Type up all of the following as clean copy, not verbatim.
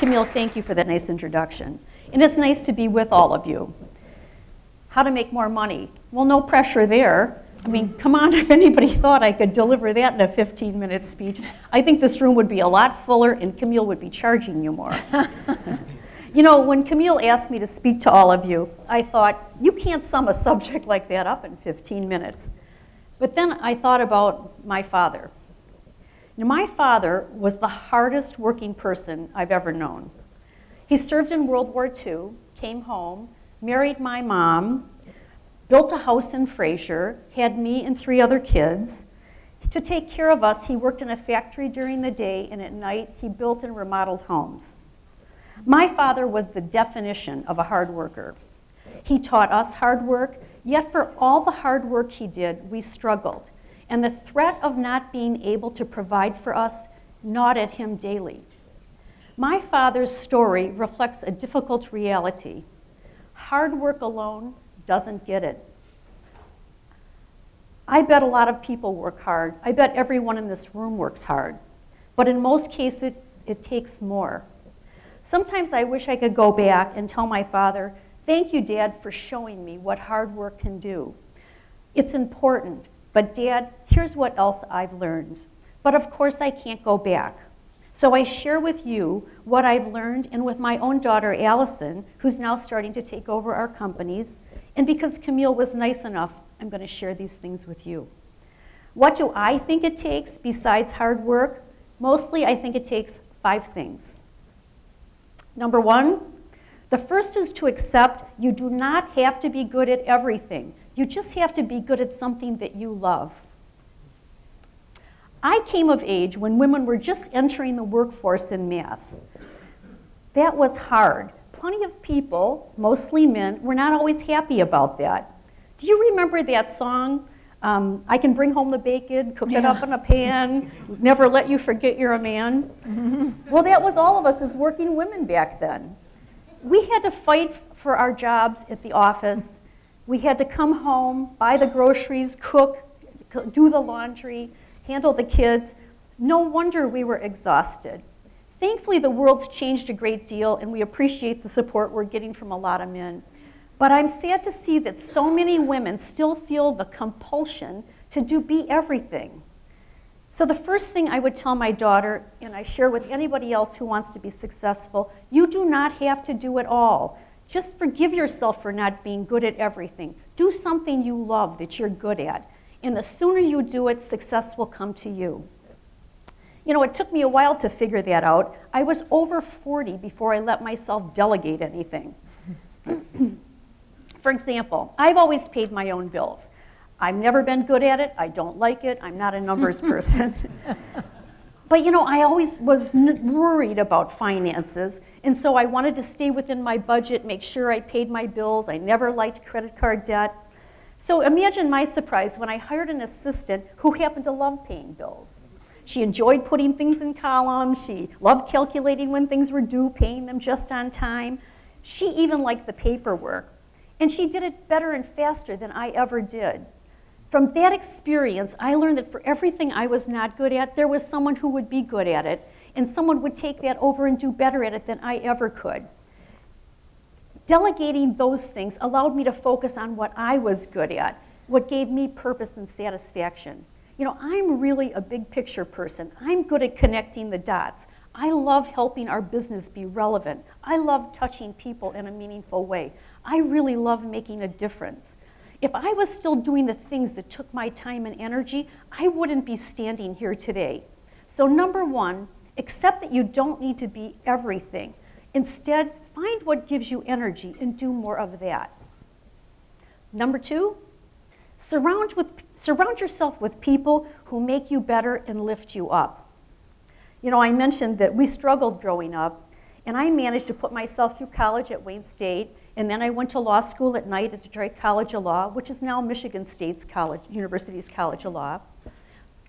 Camille, thank you for that nice introduction. And it's nice to be with all of you. How to make more money? Well, no pressure there. I mean, come on, if anybody thought I could deliver that in a 15-minute speech, I think this room would be a lot fuller and Camille would be charging you more. You know, when Camille asked me to speak to all of you, I thought, you can't sum a subject like that up in 15 minutes. But then I thought about my father. Now, my father was the hardest working person I've ever known. He served in World War II, came home, married my mom, built a house in Fraser, had me and 3 other kids. To take care of us, he worked in a factory during the day, and at night, he built and remodeled homes. My father was the definition of a hard worker. He taught us hard work, yet for all the hard work he did, we struggled. And the threat of not being able to provide for us gnawed at him daily. My father's story reflects a difficult reality. Hard work alone doesn't get it. I bet a lot of people work hard. I bet everyone in this room works hard. But in most cases, it takes more. Sometimes I wish I could go back and tell my father, thank you, Dad, for showing me what hard work can do. It's important, but Dad, here's what else I've learned. But of course I can't go back. So I share with you what I've learned and with my own daughter, Allison, who's now starting to take over our companies. And because Camille was nice enough, I'm going to share these things with you. What do I think it takes besides hard work? Mostly I think it takes 5 things. Number 1, the first is to accept you do not have to be good at everything. You just have to be good at something that you love. I came of age when women were just entering the workforce en masse. That was hard. Plenty of people, mostly men, were not always happy about that. Do you remember that song? I can bring home the bacon, cook it up in a pan, never let you forget you're a man. Mm-hmm. Well, that was all of us as working women back then. We had to fight for our jobs at the office. We had to come home, buy the groceries, cook, do the laundry, handle the kids. No wonder we were exhausted. Thankfully, the world's changed a great deal, and we appreciate the support we're getting from a lot of men. But I'm sad to see that so many women still feel the compulsion to be everything. So the first thing I would tell my daughter, and I share with anybody else who wants to be successful, you do not have to do it all. Just forgive yourself for not being good at everything. Do something you love that you're good at. And the sooner you do it, success will come to you. You know, it took me a while to figure that out. I was over 40 before I let myself delegate anything. For example, I've always paid my own bills. I've never been good at it. I don't like it. I'm not a numbers person. But you know, I always was worried about finances, and so I wanted to stay within my budget, make sure I paid my bills. I never liked credit card debt. So imagine my surprise when I hired an assistant who happened to love paying bills. She enjoyed putting things in columns. She loved calculating when things were due, paying them just on time. She even liked the paperwork. And she did it better and faster than I ever did. From that experience, I learned that for everything I was not good at, there was someone who would be good at it, and someone would take that over and do better at it than I ever could. Delegating those things allowed me to focus on what I was good at, what gave me purpose and satisfaction. You know, I'm really a big picture person. I'm good at connecting the dots. I love helping our business be relevant. I love touching people in a meaningful way. I really love making a difference. If I was still doing the things that took my time and energy, I wouldn't be standing here today. So number 1, accept that you don't need to be everything. Instead, find what gives you energy and do more of that. Number 2, surround yourself with people who make you better and lift you up. You know, I mentioned that we struggled growing up, and I managed to put myself through college at Wayne State, and then I went to law school at night at Detroit College of Law, which is now Michigan State's University's College of Law.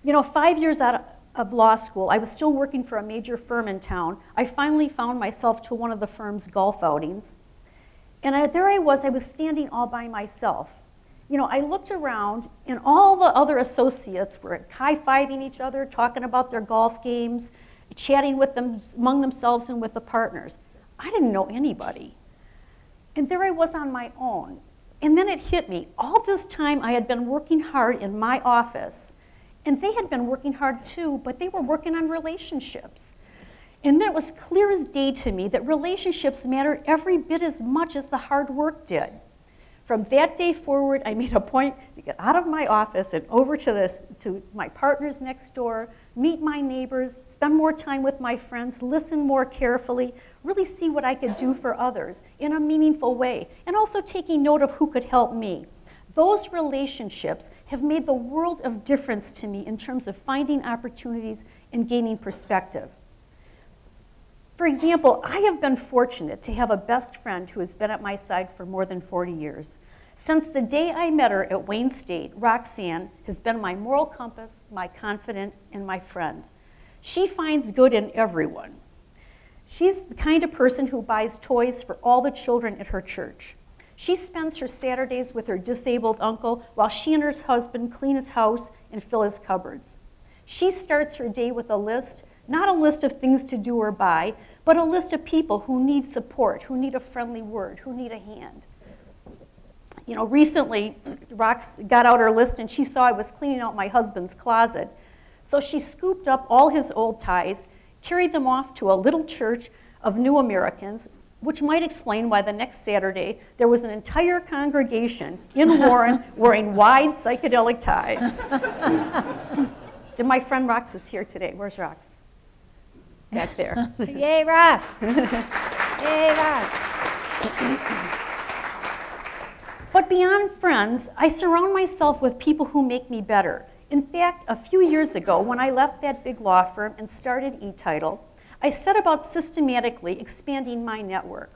You know, 5 years out of law school, I was still working for a major firm in town. I finally found myself to one of the firm's golf outings. And there I was standing all by myself. You know, I looked around, and all the other associates were high-fiving each other, talking about their golf games, chatting with them among themselves and with the partners. I didn't know anybody. And there I was on my own. And then it hit me. All this time I had been working hard in my office, and they had been working hard too, but they were working on relationships. And then it was clear as day to me that relationships mattered every bit as much as the hard work did. From that day forward, I made a point to get out of my office and over to my partners next door, meet my neighbors, spend more time with my friends, listen more carefully, really see what I could do for others in a meaningful way, and also taking note of who could help me. Those relationships have made the world of difference to me in terms of finding opportunities and gaining perspective. For example, I have been fortunate to have a best friend who has been at my side for more than 40 years. Since the day I met her at Wayne State, Roxanne has been my moral compass, my confidant, and my friend. She finds good in everyone. She's the kind of person who buys toys for all the children at her church. She spends her Saturdays with her disabled uncle while she and her husband clean his house and fill his cupboards. She starts her day with a list, not a list of things to do or buy, but a list of people who need support, who need a friendly word, who need a hand. You know, recently, Rox got out her list and she saw I was cleaning out my husband's closet. So she scooped up all his old ties, carried them off to a little church of New Americans, which might explain why the next Saturday there was an entire congregation in Warren wearing wide psychedelic ties. And my friend Rox is here today. Where's Rox? Back there. Yay, Rox! Yay, Rox! But beyond friends, I surround myself with people who make me better. In fact, a few years ago, when I left that big law firm and started eTitle, I set about systematically expanding my network.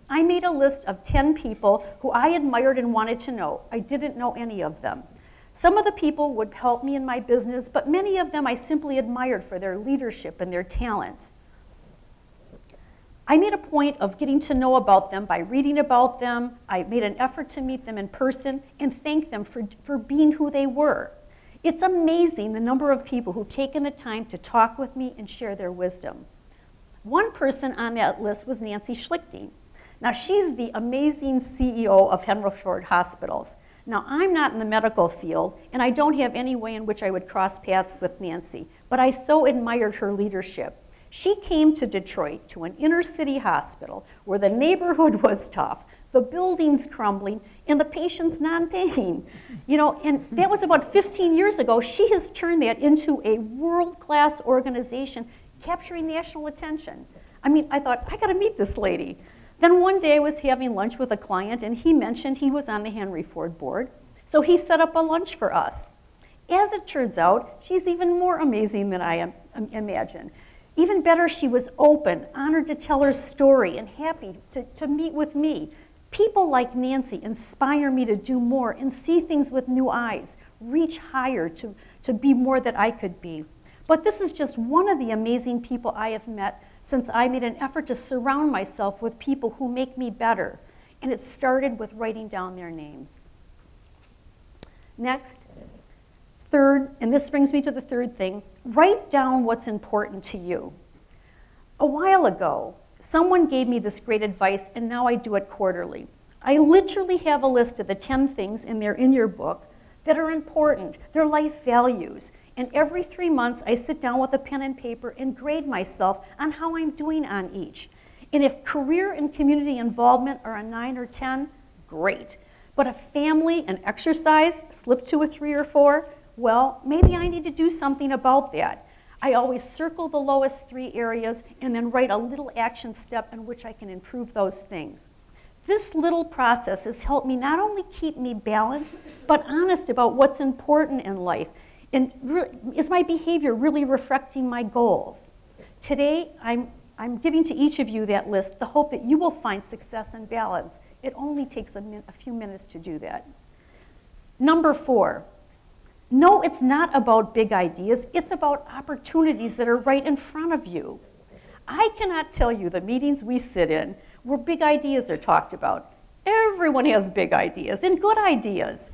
I made a list of 10 people who I admired and wanted to know. I didn't know any of them. Some of the people would help me in my business, but many of them I simply admired for their leadership and their talent. I made a point of getting to know about them by reading about them. I made an effort to meet them in person and thank them for being who they were. It's amazing the number of people who've taken the time to talk with me and share their wisdom. One person on that list was Nancy Schlichting. Now, she's the amazing CEO of Henry Ford Hospitals. Now, I'm not in the medical field, and I don't have any way in which I would cross paths with Nancy, but I so admired her leadership. She came to Detroit, to an inner city hospital, where the neighborhood was tough, the buildings crumbling, and the patients non-paying. You know, and that was about 15 years ago. She has turned that into a world-class organization, capturing national attention. I mean, I thought, I gotta meet this lady. Then one day I was having lunch with a client and he mentioned he was on the Henry Ford board. So he set up a lunch for us. As it turns out, she's even more amazing than I imagined. Even better, she was open, honored to tell her story, and happy to meet with me. People like Nancy inspire me to do more and see things with new eyes, reach higher to be more that I could be. But this is just one of the amazing people I have met since I made an effort to surround myself with people who make me better. And it started with writing down their names. Next, third, and this brings me to the third thing, write down what's important to you. A while ago, someone gave me this great advice, and now I do it quarterly. I literally have a list of the 10 things, and they're in your book, that are important. They're life values. And every 3 months, I sit down with a pen and paper and grade myself on how I'm doing on each. And if career and community involvement are a 9 or 10, great. But if family and exercise slip to a 3 or 4, well, maybe I need to do something about that. I always circle the lowest 3 areas and then write a little action step in which I can improve those things. This little process has helped me not only keep me balanced, but honest about what's important in life. And is my behavior really reflecting my goals? Today, I'm giving to each of you that list, the hope that you will find success and balance. It only takes a few minutes to do that. Number 4, no, it's not about big ideas. It's about opportunities that are right in front of you. I cannot tell you the meetings we sit in where big ideas are talked about. Everyone has big ideas and good ideas.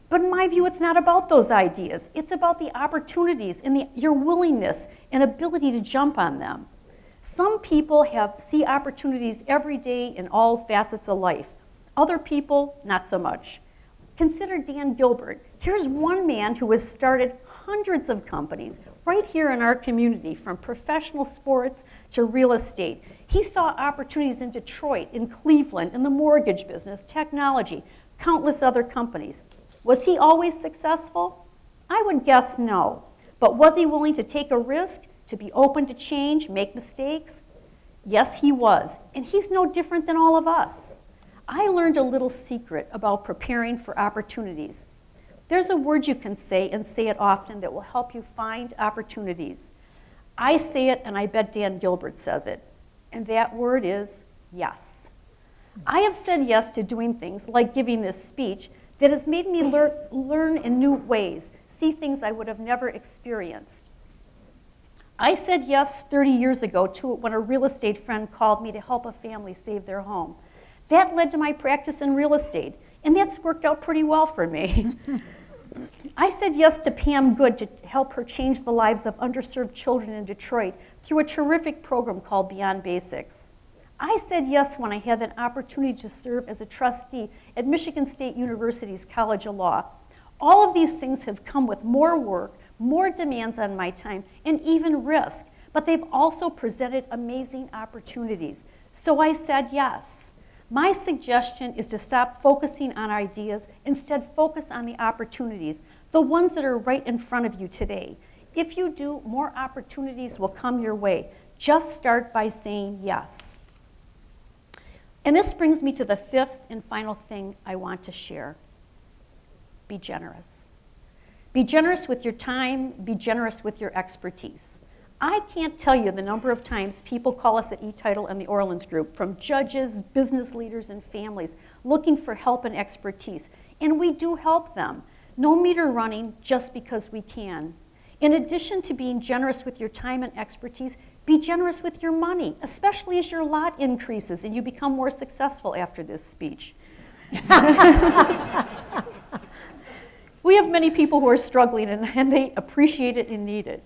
But in my view, it's not about those ideas. It's about the opportunities and your willingness and ability to jump on them. Some people see opportunities every day in all facets of life. Other people, not so much. Consider Dan Gilbert. Here's one man who has started hundreds of companies right here in our community, from professional sports to real estate. He saw opportunities in Detroit, in Cleveland, in the mortgage business, technology, countless other companies. Was he always successful? I would guess no. But was he willing to take a risk, to be open to change, make mistakes? Yes, he was. And he's no different than all of us. I learned a little secret about preparing for opportunities. There's a word you can say, and say it often, that will help you find opportunities. I say it, and I bet Dan Gilbert says it. And that word is yes. I have said yes to doing things like giving this speech that has made me learn in new ways, see things I would have never experienced. I said yes 30 years ago when a real estate friend called me to help a family save their home. That led to my practice in real estate, and that's worked out pretty well for me. I said yes to Pam Good to help her change the lives of underserved children in Detroit through a terrific program called Beyond Basics. I said yes when I had an opportunity to serve as a trustee at Michigan State University's College of Law. All of these things have come with more work, more demands on my time, and even risk, but they've also presented amazing opportunities. So I said yes. My suggestion is to stop focusing on ideas, instead focus on the opportunities, the ones that are right in front of you today. If you do, more opportunities will come your way. Just start by saying yes. And this brings me to the fifth and final thing I want to share. Be generous. Be generous with your time, be generous with your expertise. I can't tell you the number of times people call us at eTitle and the Orlans Group, from judges, business leaders, and families, looking for help and expertise. And we do help them. No meter running just because we can. In addition to being generous with your time and expertise, be generous with your money, especially as your lot increases and you become more successful after this speech. We have many people who are struggling, and they appreciate it and need it.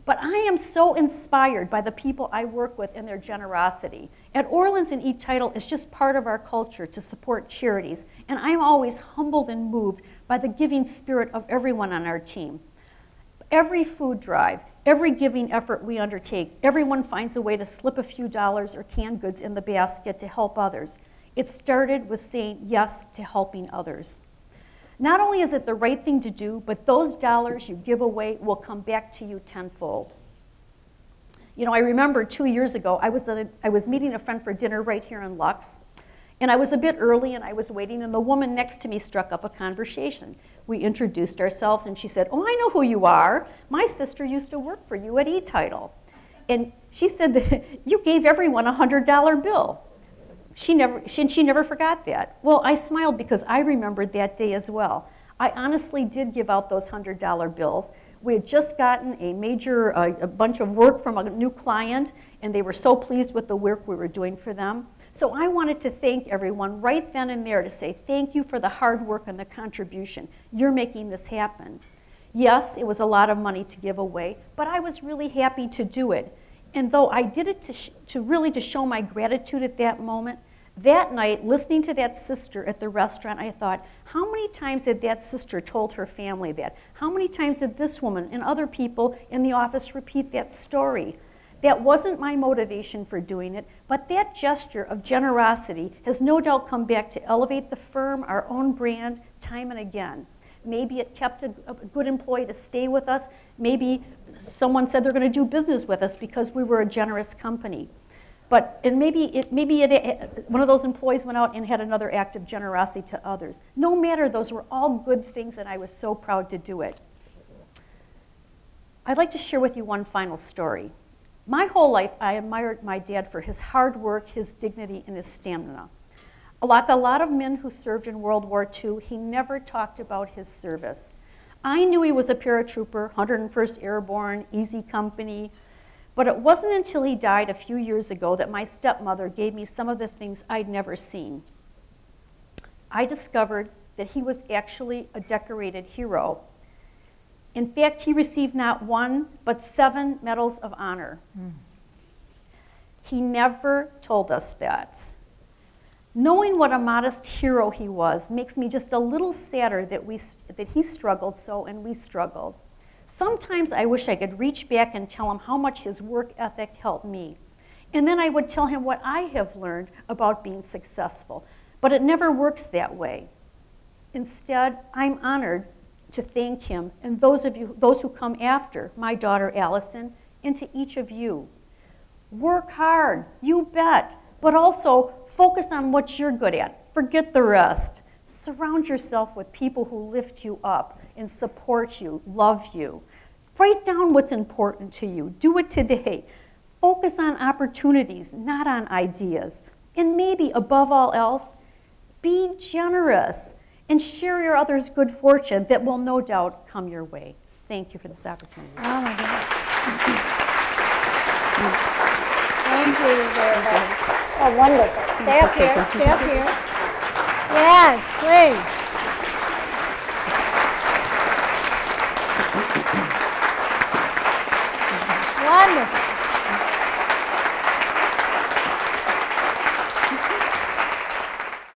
But I am so inspired by the people I work with and their generosity. At Orlans and eTitle, it's just part of our culture to support charities, and I'm always humbled and moved by the giving spirit of everyone on our team. Every food drive, every giving effort we undertake, everyone finds a way to slip a few dollars or canned goods in the basket to help others. It started with saying yes to helping others. Not only is it the right thing to do, but those dollars you give away will come back to you tenfold. You know, I remember 2 years ago, I was meeting a friend for dinner right here in Lux, and I was a bit early and I was waiting, and the woman next to me struck up a conversation. We introduced ourselves, and she said, "Oh, I know who you are. My sister used to work for you at eTitle." And she said that you gave everyone a $100 bill. She never forgot that. Well, I smiled because I remembered that day as well. I honestly did give out those $100 bills. We had just gotten a bunch of work from a new client, and they were so pleased with the work we were doing for them. So I wanted to thank everyone right then and there, to say thank you for the hard work and the contribution. You're making this happen. Yes, it was a lot of money to give away, but I was really happy to do it. And though I did it to show my gratitude at that moment, that night, listening to that sister at the restaurant, I thought, how many times had that sister told her family that? How many times did this woman and other people in the office repeat that story? That wasn't my motivation for doing it, but that gesture of generosity has no doubt come back to elevate the firm, our own brand, time and again. Maybe it kept a good employee to stay with us. Maybe someone said they're going to do business with us because we were a generous company. Maybe one of those employees went out and had another act of generosity to others. No matter, those were all good things, and I was so proud to do it. I'd like to share with you one final story. My whole life, I admired my dad for his hard work, his dignity, and his stamina. Like a lot of men who served in World War II, he never talked about his service. I knew he was a paratrooper, 101st Airborne, easy company, but it wasn't until he died a few years ago that my stepmother gave me some of the things I'd never seen. I discovered that he was actually a decorated hero. In fact, he received not 1, but 7 medals of honor. He never told us that. Knowing what a modest hero he was makes me just a little sadder that he struggled so and we struggled. Sometimes I wish I could reach back and tell him how much his work ethic helped me. And then I would tell him what I have learned about being successful. But it never works that way. Instead, I'm honored to thank him and those who come after, my daughter Allison, and to each of you. Work hard, you bet, but also focus on what you're good at. Forget the rest. Surround yourself with people who lift you up and support you, love you. Write down what's important to you. Do it today. Focus on opportunities, not on ideas. And maybe, above all else, be generous and share your others' good fortune that will no doubt come your way. Thank you for this opportunity. Oh my God. Thank you very much. Oh, wonderful. Stay up here, stay up here. Yes, please. Wonderful.